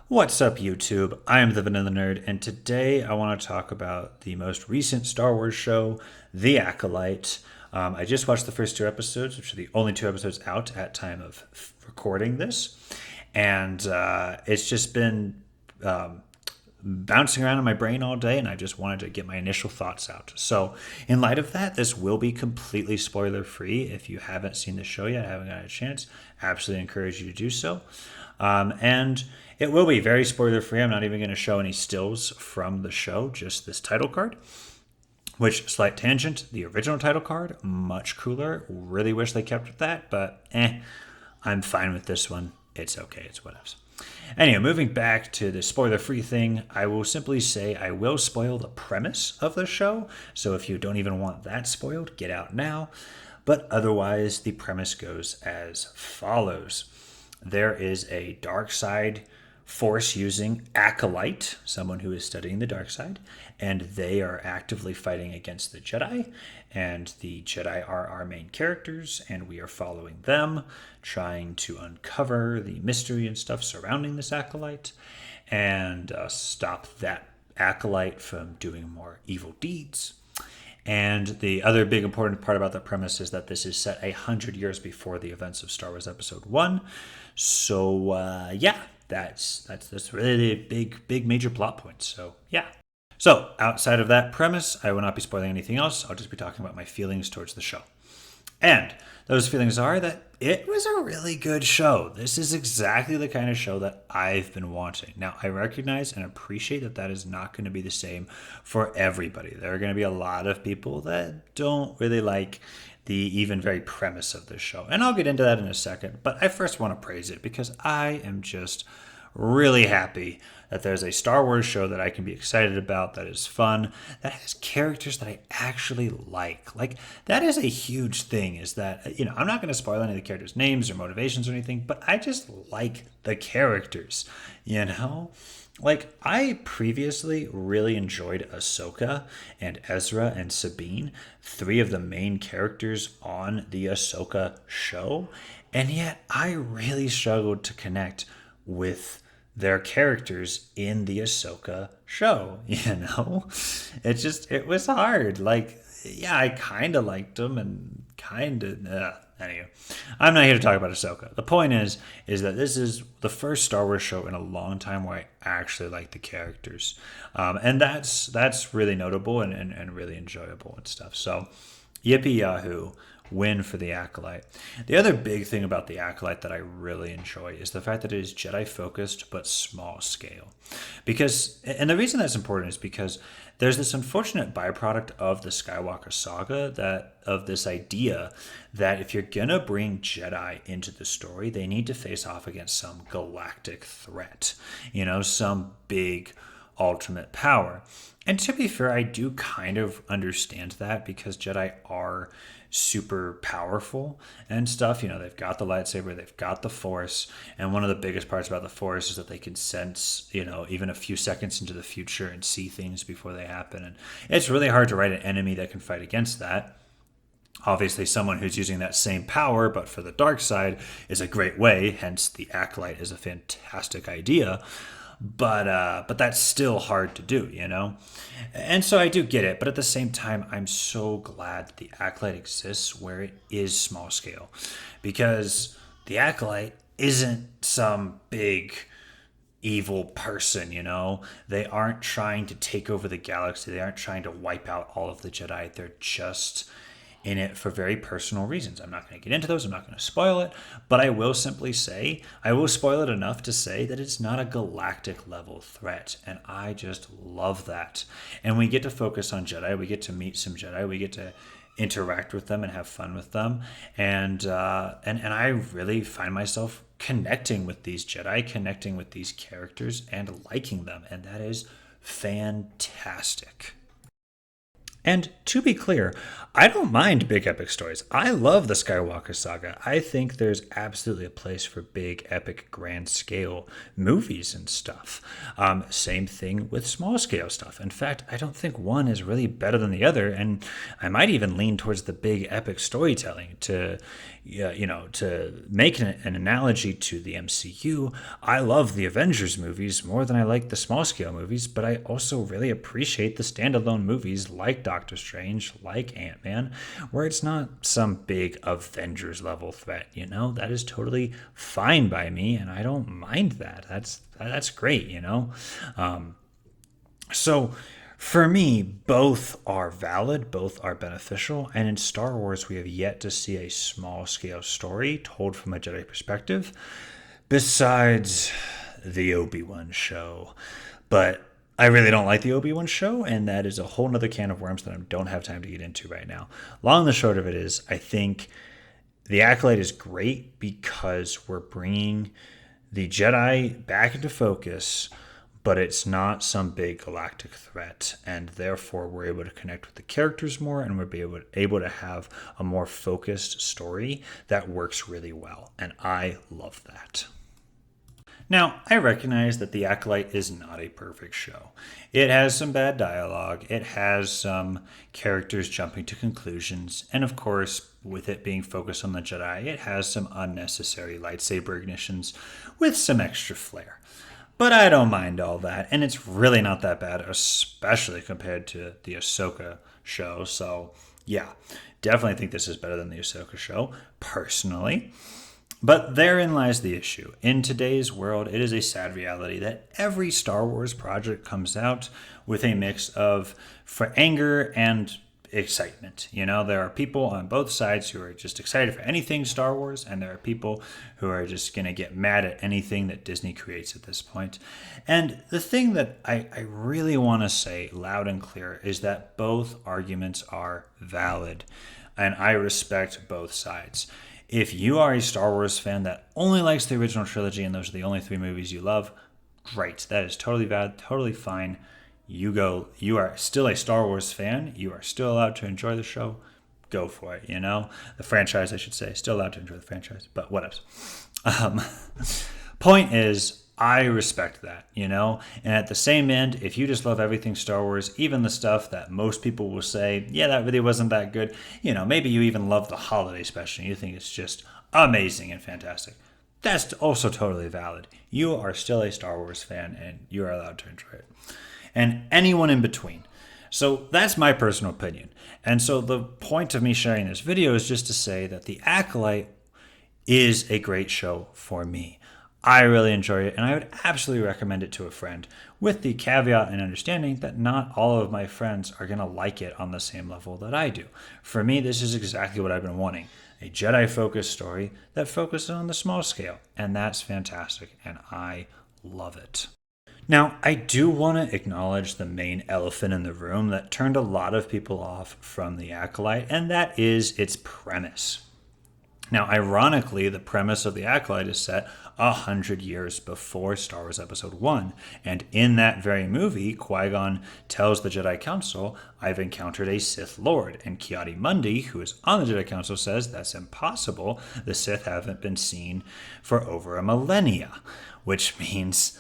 What's up, YouTube? I am the Vanilla Nerd, and today I want to talk about the most recent Star Wars show, The Acolyte. I just watched the first two episodes, which are the only two episodes out at time of recording this, and it's just been bouncing around in my brain all day, and I just wanted to get my initial thoughts out. So, in light of that, this will be completely spoiler free. If you haven't seen the show yet, haven't got a chance, absolutely encourage you to do so. And it will be very spoiler free. I'm not even going to show any stills from the show, just this title card. Which, slight tangent, the original title card, much cooler. Really wish they kept with that, but I'm fine with this one. It's okay, it's whatever. Anyway, moving back to the spoiler free thing, I will simply say I will spoil the premise of the show. So if you don't even want that spoiled, get out now. But otherwise, the premise goes as follows. There is a dark side force using Acolyte, someone who is studying the dark side, and they are actively fighting against the Jedi. And the Jedi are our main characters, and we are following them, trying to uncover the mystery and stuff surrounding this Acolyte and stop that Acolyte from doing more evil deeds. And the other big important part about the premise is that this is set 100 years before the events of Star Wars Episode One. So yeah, that's really a big major plot point. So yeah. So outside of that premise, I will not be spoiling anything else. I'll just be talking about my feelings towards the show. And those feelings are that it was a really good show. This is exactly the kind of show that I've been wanting. Now, I recognize and appreciate that that is not going to be the same for everybody. There are going to be a lot of people that don't really like the even very premise of this show. And I'll get into that in a second. But I first want to praise it because I am just really happy that there's a Star Wars show that I can be excited about, that is fun, that has characters that I actually like. Like, that is a huge thing, is that, I'm not going to spoil any of the characters' names or motivations or anything, but I just like the characters, Like, I previously really enjoyed Ahsoka and Ezra and Sabine, three of the main characters on the Ahsoka show, and yet I really struggled to connect with their characters in the Ahsoka show, it was hard. Like, yeah, I kind of liked them and kind of, anyway, I'm not here to talk about Ahsoka. The point is that this is the first Star Wars show in a long time where I actually like the characters. And that's really notable and really enjoyable and stuff. So, yippee yahoo, win for the Acolyte. The other big thing about the Acolyte that I really enjoy is the fact that it is Jedi focused but small scale. And the reason that's important is because there's this unfortunate byproduct of the Skywalker saga, that of this idea that if you're gonna bring Jedi into the story, they need to face off against some galactic threat, some big ultimate power. And to be fair, I do kind of understand that because Jedi are super powerful and stuff. They've got the lightsaber, they've got the Force, and one of the biggest parts about the Force is that they can sense, even a few seconds into the future and see things before they happen. And it's really hard to write an enemy that can fight against that. Obviously, someone who's using that same power, but for the dark side, is a great way. Hence, the Acolyte is a fantastic idea. But that's still hard to do, And so I do get it, but at the same time, I'm so glad that the Acolyte exists where it is small scale, because the Acolyte isn't some big evil person, They aren't trying to take over the galaxy. They aren't trying to wipe out all of the Jedi. They're just in it for very personal reasons. I'm not going to get into those. I'm not going to spoil it, but I will simply say, I will spoil it enough to say that it's not a galactic level threat. And I just love that. And we get to focus on Jedi. We get to meet some Jedi. We get to interact with them and have fun with them. And I really find myself connecting with these Jedi, connecting with these characters and liking them. And that is fantastic. And to be clear, I don't mind big epic stories. I love the Skywalker saga. I think there's absolutely a place for big, epic, grand scale movies and stuff. Same thing with small scale stuff. In fact, I don't think one is really better than the other. And I might even lean towards the big, epic storytelling to, to make an analogy to the MCU. I love the Avengers movies more than I like the small scale movies, but I also really appreciate the standalone movies like Doctor Strange, like Ant-Man, where it's not some big Avengers level threat. That is totally fine by me, and I don't mind that. That's great. So for me, both are valid, both are beneficial, and in Star Wars, we have yet to see a small scale story told from a Jedi perspective, besides the Obi-Wan show. But I really don't like the Obi-Wan show, and that is a whole nother can of worms that I don't have time to get into right now. Long and the short of it is, I think the Acolyte is great because we're bringing the Jedi back into focus, but it's not some big galactic threat, and therefore we're able to connect with the characters more, and we're able to have a more focused story that works really well, and I love that. Now, I recognize that The Acolyte is not a perfect show. It has some bad dialogue, it has some characters jumping to conclusions, and of course, with it being focused on the Jedi, it has some unnecessary lightsaber ignitions with some extra flair. But I don't mind all that, and it's really not that bad, especially compared to the Ahsoka show. So, yeah, definitely think this is better than the Ahsoka show, personally. But therein lies the issue. In today's world, it is a sad reality that every Star Wars project comes out with a mix of for anger and excitement. There are people on both sides who are just excited for anything Star Wars, and there are people who are just going to get mad at anything that Disney creates at this point. And the thing that I really want to say loud and clear is that both arguments are valid, and I respect both sides. If you are a Star Wars fan that only likes the original trilogy and those are the only three movies you love, great. That is totally valid, totally fine. You are still a Star Wars fan. You are still allowed to enjoy the show. Go for it, The franchise, I should say. Still allowed to enjoy the franchise, but what else? Point is, I respect that, And at the same end, if you just love everything Star Wars, even the stuff that most people will say, yeah, that really wasn't that good, maybe you even love the holiday special and you think it's just amazing and fantastic. That's also totally valid. You are still a Star Wars fan and you are allowed to enjoy it. And anyone in between. So that's my personal opinion. And so the point of me sharing this video is just to say that The Acolyte is a great show for me. I really enjoy it, and I would absolutely recommend it to a friend, with the caveat and understanding that not all of my friends are going to like it on the same level that I do. For me, this is exactly what I've been wanting. A Jedi-focused story that focuses on the small scale, and that's fantastic, and I love it. Now, I do want to acknowledge the main elephant in the room that turned a lot of people off from The Acolyte, and that is its premise. Now, ironically, the premise of The Acolyte is set 100 years before Star Wars Episode 1. And in that very movie, Qui-Gon tells the Jedi Council, I've encountered a Sith Lord. And Ki-Adi-Mundi, who is on the Jedi Council, says that's impossible. The Sith haven't been seen for over a millennia. Which means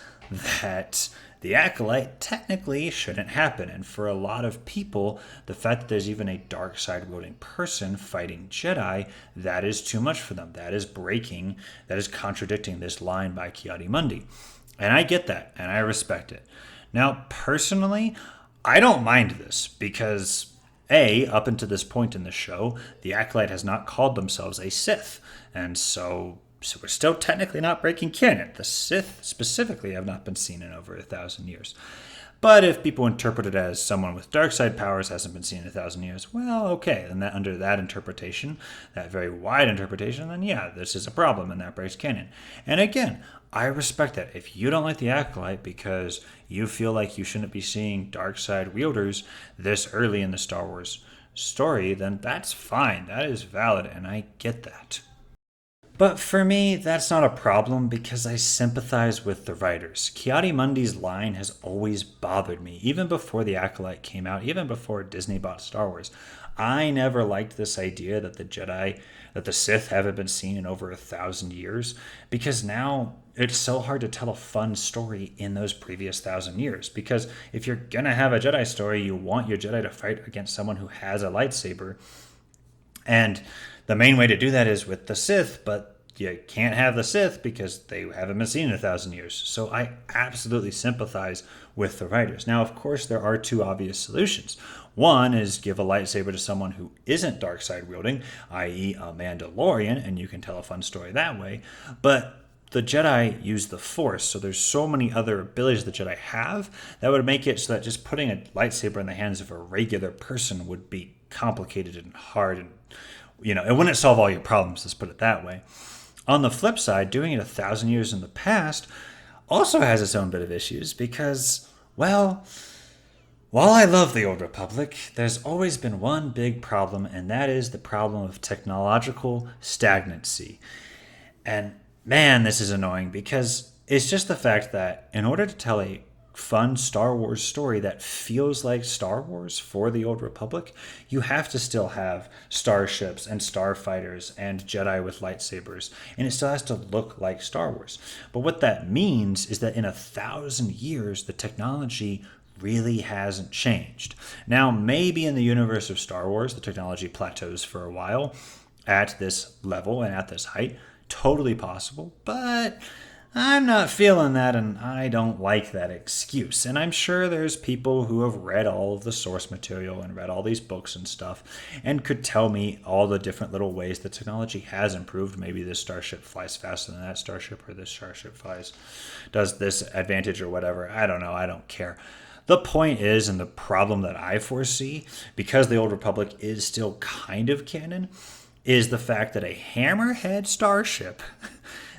that the Acolyte technically shouldn't happen. And for a lot of people, the fact that there's even a dark side wielding person fighting Jedi, that is too much for them. That is contradicting this line by Ki-Adi-Mundi. And I get that, and I respect it. Now, personally, I don't mind this because up until this point in the show, the Acolyte has not called themselves a Sith. And so we're still technically not breaking canon. The Sith specifically have not been seen in over 1,000 years. But if people interpret it as someone with dark side powers hasn't been seen in 1,000 years, well, okay. Then under that interpretation, that very wide interpretation, then yeah, this is a problem and that breaks canon. And again, I respect that. If you don't like the Acolyte because you feel like you shouldn't be seeing dark side wielders this early in the Star Wars story, then that's fine. That is valid, and I get that. But for me, that's not a problem because I sympathize with the writers. Mundi's line has always bothered me, even before The Acolyte came out, even before Disney bought Star Wars. I never liked this idea that the Sith haven't been seen in over 1,000 years, because now it's so hard to tell a fun story in those previous 1,000 years. Because if you're gonna have a Jedi story, you want your Jedi to fight against someone who has a lightsaber, and the main way to do that is with the Sith, but you can't have the Sith because they haven't been seen in 1,000 years. So I absolutely sympathize with the writers. Now, of course, there are two obvious solutions. One is give a lightsaber to someone who isn't dark side wielding, i.e., a Mandalorian, and you can tell a fun story that way. But the Jedi use the Force, so there's so many other abilities the Jedi have that would make it so that just putting a lightsaber in the hands of a regular person would be complicated and hard, and it wouldn't solve all your problems. Let's put it that way. On the flip side, doing it 1,000 years in the past also has its own bit of issues because, well, while I love the Old Republic, there's always been one big problem, and that is the problem of technological stagnancy. And man, this is annoying because it's just the fact that in order to tell a fun Star Wars story that feels like Star Wars for the Old Republic, you have to still have starships and starfighters and Jedi with lightsabers, and it still has to look like Star Wars. But what that means is that in 1,000 years, the technology really hasn't changed. Now, maybe in the universe of Star Wars, the technology plateaus for a while at this level and at this height. Totally possible, but I'm not feeling that, and I don't like that excuse. And I'm sure there's people who have read all of the source material and read all these books and stuff and could tell me all the different little ways the technology has improved. Maybe this starship flies faster than that starship, or this starship does this advantage or whatever. I don't know. I don't care. The point is, and the problem that I foresee, because the Old Republic is still kind of canon, is the fact that a hammerhead starship,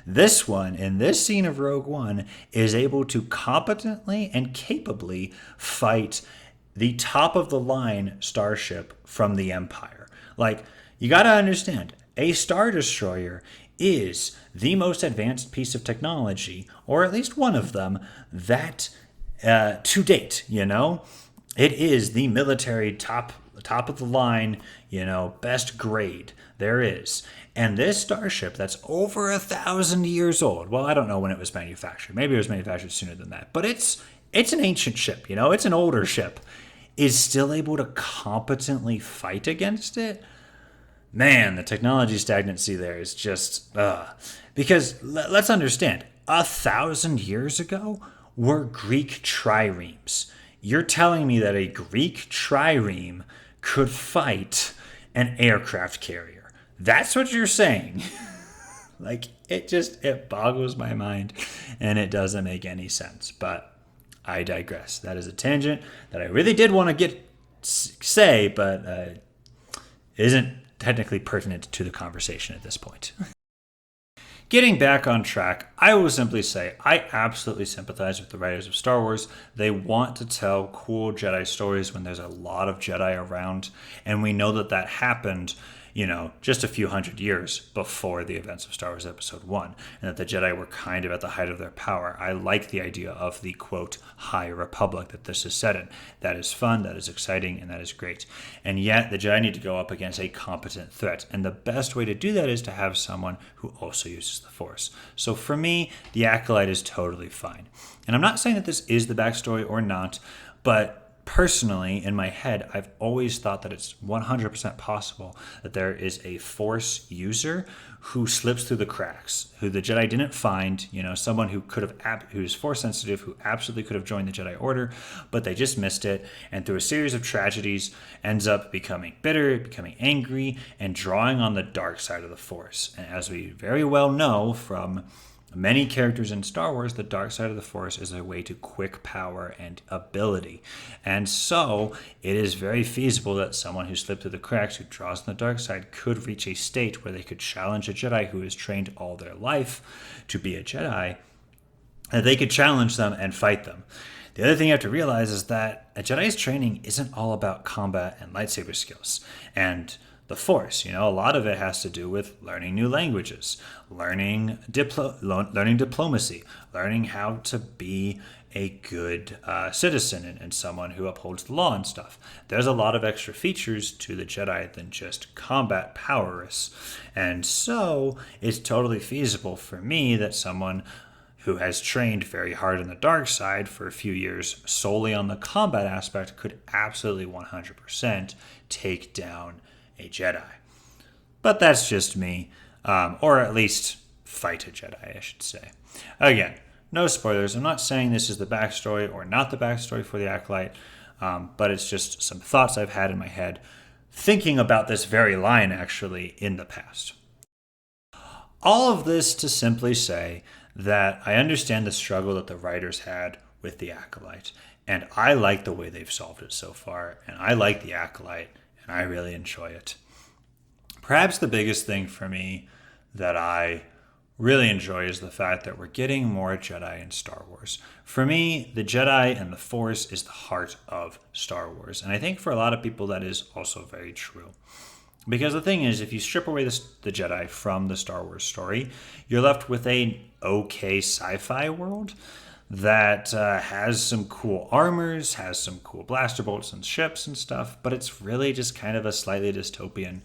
this one in this scene of Rogue One, is able to competently and capably fight the top of the line starship from the Empire. Like, you gotta understand, a Star Destroyer is the most advanced piece of technology, or at least one of them, that to date, it is the military top of the line, best grade there is. And this starship that's over 1,000 years old, well, I don't know when it was manufactured. Maybe it was manufactured sooner than that. But it's an ancient ship, it's an older ship, is still able to competently fight against it. Man, the technology stagnancy there is just, because let's understand, 1,000 years ago were Greek triremes. You're telling me that a Greek trireme could fight an aircraft carrier? That's what you're saying? Like, it boggles my mind, and it doesn't make any sense. But I digress. That is a tangent that I really did want to say, but isn't technically pertinent to the conversation at this point. Getting back on track, I will simply say I absolutely sympathize with the writers of Star Wars. They want to tell cool Jedi stories when there's a lot of Jedi around, and we know that happened, just a few hundred years before the events of Star Wars Episode 1, and that the Jedi were kind of at the height of their power. I like the idea of the, quote, High Republic that this is set in. That is fun, that is exciting, and that is great. And yet, the Jedi need to go up against a competent threat, and the best way to do that is to have someone who also uses the Force. So for me, the Acolyte is totally fine. And I'm not saying that this is the backstory or not, but personally, in my head, I've always thought that it's 100% possible that there is a Force user who slips through the cracks, who the Jedi didn't find, someone who who's Force sensitive, who absolutely could have joined the Jedi Order, but they just missed it, and through a series of tragedies, ends up becoming bitter, becoming angry, and drawing on the dark side of the Force. And as we very well know from many characters in Star Wars, the dark side of the Force is a way to quick power and ability. And so it is very feasible that someone who slipped through the cracks, who draws on the dark side, could reach a state where they could challenge a Jedi who has trained all their life to be a Jedi, that they could challenge them and fight them. The other thing you have to realize is that a Jedi's training isn't all about combat and lightsaber skills. And the Force. You know, a lot of it has to do with learning new languages, learning diplomacy, learning how to be a good citizen and someone who upholds the law and stuff. There's a lot of extra features to the Jedi than just combat prowess. And so it's totally feasible for me that someone who has trained very hard on the dark side for a few years solely on the combat aspect could absolutely 100% take down a Jedi. But that's just me, or at least fight a Jedi, I should say. Again, no spoilers. I'm not saying this is the backstory or not the backstory for the Acolyte, but it's just some thoughts I've had in my head thinking about this very line actually in the past. All of this to simply say that I understand the struggle that the writers had with the Acolyte, and I like the way they've solved it so far, and I like the Acolyte, and I really enjoy it. Perhaps the biggest thing for me that I really enjoy is the fact that we're getting more Jedi in Star Wars. For me, the Jedi and the Force is the heart of Star Wars, and I think for a lot of people that is also very true. Because the thing is, if you strip away the Jedi from the Star Wars story, you're left with a okay sci-fi world that has some cool armors, has some cool blaster bolts and ships and stuff, but it's really just kind of a slightly dystopian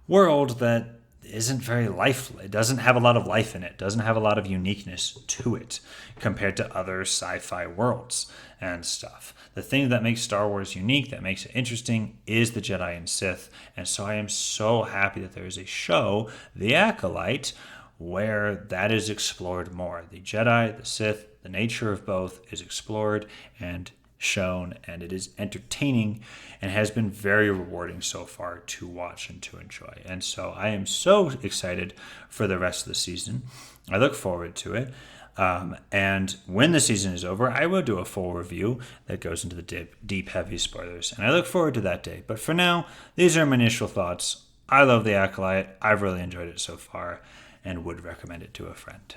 world that isn't very lifeless. It doesn't have a lot of life in it, doesn't have a lot of uniqueness to it compared to other sci-fi worlds and stuff. The thing that makes Star Wars unique, that makes it interesting, is the Jedi and Sith. And so I am so happy that there is a show, The Acolyte, where that is explored more. The Jedi, the Sith, the nature of both is explored and shown, and it is entertaining and has been very rewarding so far to watch and to enjoy. And so I am so excited for the rest of the season. I look forward to it. And when the season is over, I will do a full review that goes into the deep, heavy spoilers. And I look forward to that day. But for now, these are my initial thoughts. I love The Acolyte. I've really enjoyed it so far and would recommend it to a friend.